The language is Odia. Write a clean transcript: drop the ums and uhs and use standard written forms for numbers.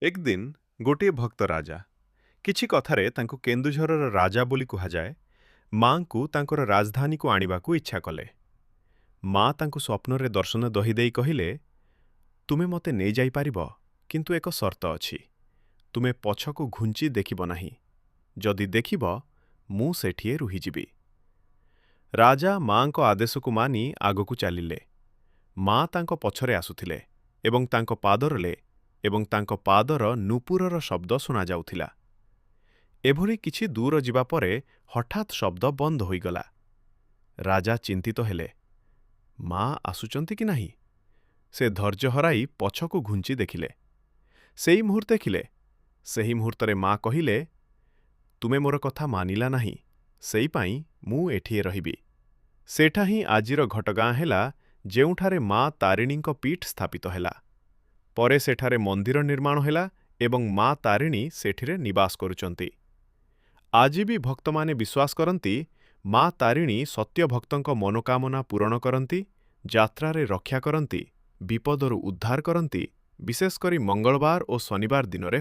ଏକ ଦିନ ଗୋଟିଏ ଭକ୍ତ ରାଜା କିଛି କଥାରେ ତାଙ୍କୁ କେନ୍ଦୁଝରର ରାଜା ବୋଲି କୁହାଯାଏ ମାଙ୍କୁ ତାଙ୍କର ରାଜଧାନୀକୁ ଆଣିବାକୁ ଇଚ୍ଛା କଲେ। ମା ତାଙ୍କୁ ସ୍ୱପ୍ନରେ ଦର୍ଶନ ଦହିଦେଇ କହିଲେ, ତୁମେ ମୋତେ ନେଇଯାଇପାରିବ, କିନ୍ତୁ ଏକ ସର୍ତ୍ତ ଅଛି। ତୁମେ ପଛକୁ ଘୁଞ୍ଚି ଦେଖିବ ନାହିଁ। ଯଦି ଦେଖିବ, ମୁଁ ସେଠିଏ ରୁହିଯିବି। ରାଜା ମାଙ୍କ ଆଦେଶକୁ ମାନି ଆଗକୁ ଚାଲିଲେ। ମା ତାଙ୍କ ପଛରେ ଆସୁଥିଲେ ଏବଂ ତାଙ୍କ ପାଦର ନୂପୁରର ଶବ୍ଦ ଶୁଣାଯାଉଥିଲା। ଏଭଳି କିଛି ଦୂର ଯିବା ପରେ ହଠାତ୍ ଶବ୍ଦ ବନ୍ଦ ହୋଇଗଲା। ରାଜା ଚିନ୍ତିତ ହେଲେ, ମା ଆସୁଛନ୍ତି କି ନାହିଁ? ସେ ଧୈର୍ଯ୍ୟ ହରାଇ ପଛକୁ ଘୁଞ୍ଚି ଦେଖିଲେ। ସେହି ମୁହୂର୍ତ୍ତରେ ମା କହିଲେ, ତୁମେ ମୋର କଥା ମାନିଲା ନାହିଁ, ସେଇପାଇଁ ମୁଁ ଏଠିଏ ରହିବି। ସେଠା ହିଁ ଆଜିର ଘଟଗାଁ ହେଲା, ଯେଉଁଠାରେ ମା ତାରିଣୀଙ୍କ ପୀଠ ସ୍ଥାପିତ ହେଲା। ପରେ ସେଠାରେ ମନ୍ଦିର ନିର୍ମାଣ ହେଲା ଏବଂ ମା ତାରିଣୀ ସେଠିରେ ନିବାସ କରୁଛନ୍ତି। ଆଜି ବି ଭକ୍ତମାନେ ବିଶ୍ୱାସ କରନ୍ତି, ମା ତାରିଣୀ ସତ୍ୟ ଭକ୍ତଙ୍କ ମନୋକାମନା ପୂରଣ କରନ୍ତି, ଯାତ୍ରାରେ ରକ୍ଷା କରନ୍ତି, ବିପଦରୁ ଉଦ୍ଧାର କରନ୍ତି, ବିଶେଷ କରି ମଙ୍ଗଳବାର ଓ ଶନିବାର ଦିନରେ